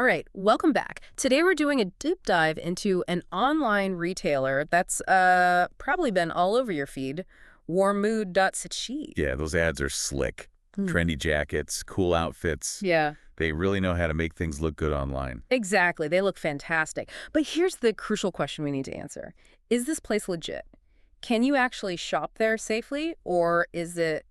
All right, welcome back. Today we're doing a deep dive into an online retailer that's probably been all over your feed, Warmood.cc. Yeah, those ads are slick. Hmm. Trendy jackets, cool outfits. Yeah, They really know how to make things look good online. exactly. They look fantastic. But here's the crucial question we need to answer. Is this place legit? Can you actually shop there safely, or is it,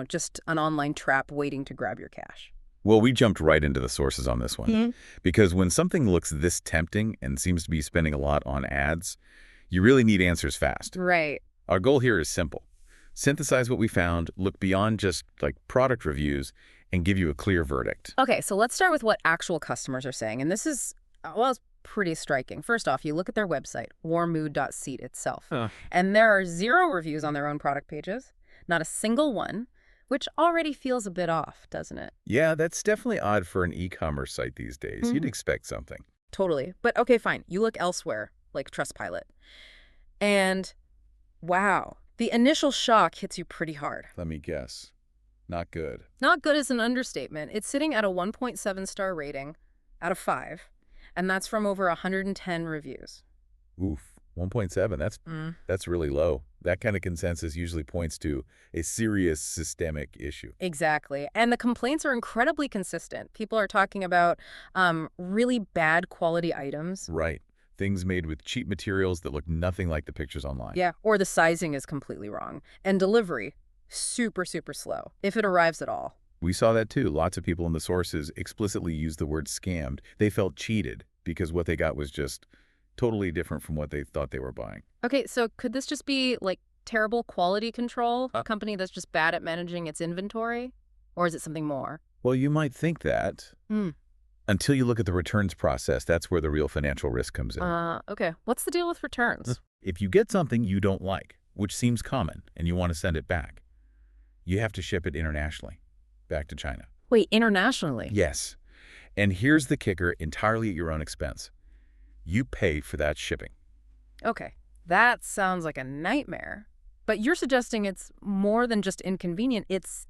just an online trap waiting to grab your cash? Well, we jumped right into the sources on this one. Because when something looks this tempting and seems to be spending a lot on ads, you really need answers fast. Right. Our goal here is simple. Synthesize what we found, look beyond just like product reviews, and give you a clear verdict. Okay, so let's start with what actual customers are saying. And this is, well, it's pretty striking. First off, you look at their website, warmood.seat itself. And there are 0 reviews on their own product pages, not a single one, which already feels a bit off, doesn't it? Yeah, that's definitely odd for an e-commerce site these days. You'd expect something. Totally. But okay, fine. You look elsewhere, like Trustpilot. And wow, the initial shock hits you pretty hard. Let me guess. Not good. Not good is an understatement. It's sitting at a 1.7-star rating out of 5, and that's from over 110 reviews. Oof, 1.7. That's really low. That kind of consensus usually points to a serious systemic issue. Exactly. And the complaints are incredibly consistent. People are talking about really bad quality items. Right. Things made with cheap materials that look nothing like the pictures online. Yeah, or the sizing is completely wrong. And delivery, super, super slow, if it arrives at all. We saw that too. Lots of people in the sources explicitly used the word scammed. They felt cheated because what they got was just totally different from what they thought they were buying. Okay, so could this just be like terrible quality control? A company that's just bad at managing its inventory? Or is it something more? Well, you might think that. Until you look at the returns process, that's where the real financial risk comes in. Okay. What's the deal with returns? If you get something you don't like, which seems common, and you want to send it back, you have to ship it internationally, back to China. Wait, internationally? Yes. And here's the kicker, entirely at your own expense. You pay for that shipping. Okay. That sounds like a nightmare. But you're suggesting it's more than just inconvenient, it's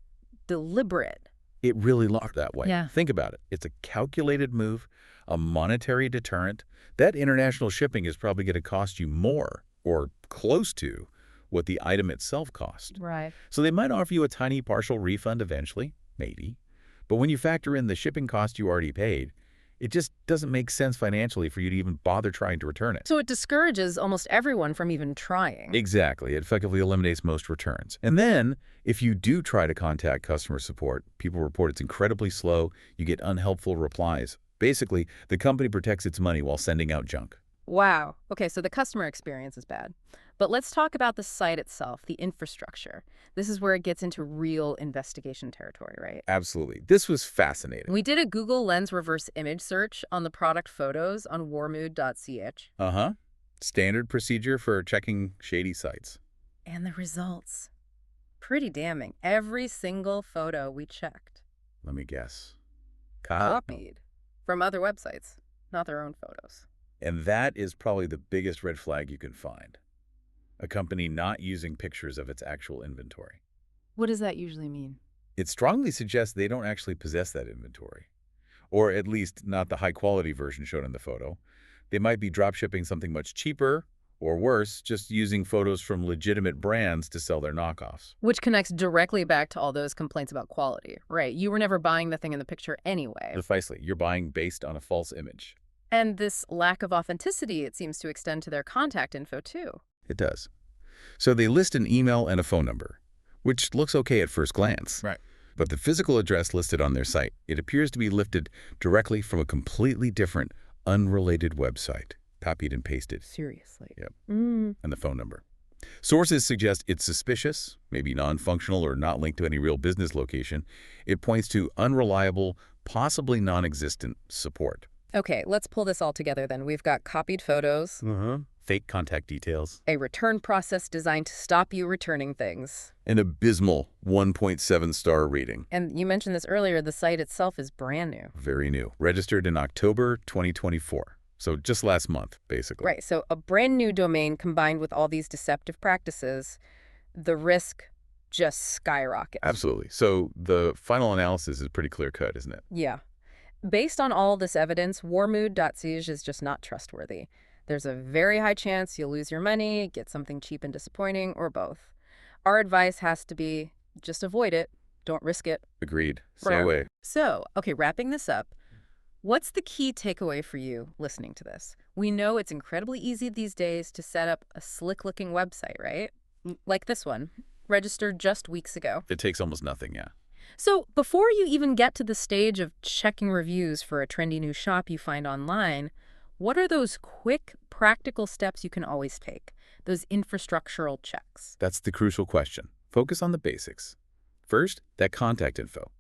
deliberate. It really looked that way. Yeah. Think about it. It's a calculated move, a monetary deterrent. That international shipping is probably going to cost you more, or close to, what the item itself cost. Right. So they might offer you a tiny partial refund eventually, maybe. But when you factor in the shipping cost you already paid, it just doesn't make sense financially for you to even bother trying to return it. So it discourages almost everyone from even trying. Exactly. It effectively eliminates most returns. And then, if you do try to contact customer support, people report it's incredibly slow. You get unhelpful replies. Basically, the company protects its money while sending out junk. Wow. Okay, so the customer experience is bad. But let's talk about the site itself, the infrastructure. This is where it gets into real investigation territory, right? Absolutely. This was fascinating. We did a Google Lens reverse image search on the product photos on warmood.ch. Standard procedure for checking shady sites. And the results. Pretty damning. Every single photo we checked. Let me guess. Copied. From other websites, not their own photos. And that is probably the biggest red flag you can find. A company not using pictures of its actual inventory. What does that usually mean? It strongly suggests they don't actually possess that inventory. Or at least not the high-quality version shown in the photo. They might be dropshipping something much cheaper, or worse, just using photos from legitimate brands to sell their knockoffs. Which connects directly back to all those complaints about quality, right? You were never buying the thing in the picture anyway. Precisely. You're buying based on a false image. And this lack of authenticity, it seems to extend to their contact info, too. It does. So they list an email and a phone number, which looks okay at first glance. Right. But the physical address listed on their site, it appears to be lifted directly from a completely different, unrelated website, copied and pasted. Seriously. Yep. And the phone number. Sources suggest it's suspicious, maybe non-functional or not linked to any real business location. It points to unreliable, possibly non-existent support. Okay, let's pull this all together then. We've got copied photos, Fake contact details. a return process designed to stop you returning things. An abysmal 1.7-star rating. And you mentioned this earlier, the site itself is brand new. Very new. Registered in October 2024. So just last month, basically. Right, so a brand new domain combined with all these deceptive practices, the risk just skyrockets. Absolutely. So the final analysis is pretty clear-cut, isn't it? Yeah. Based on all this evidence, Warmood.siege is just not trustworthy. There's a very high chance you'll lose your money, get something cheap and disappointing, or both. Our advice has to be just avoid it. Don't risk it. Agreed. Stay Right. away. So, okay, wrapping this up, what's the key takeaway for you listening to this? We know it's incredibly easy these days to set up a slick-looking website, right? Like this one, registered just weeks ago. It takes almost nothing, yeah. So before you even get to the stage of checking reviews for a trendy new shop you find online, what are those quick, practical steps you can always take? Those infrastructural checks. That's the crucial question. Focus on the basics. First, that contact info.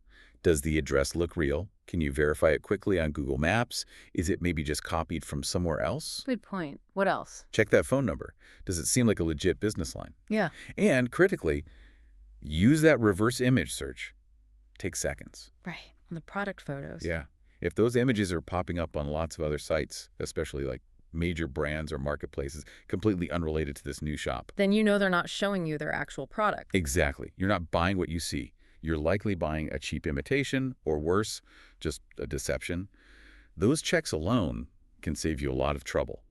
Does the address look real? Can you verify it quickly on Google Maps? Is it maybe just copied from somewhere else? Good point. What else? Check that phone number. Does it seem like a legit business line? Yeah. And critically, use that reverse image search. Take seconds. Right. On the product photos. Yeah. If those images are popping up on lots of other sites, especially like major brands or marketplaces, completely unrelated to this new shop. Then you know they're not showing you their actual product. Exactly. You're not buying what you see. You're likely buying a cheap imitation, or worse, just a deception. Those checks alone can save you a lot of trouble.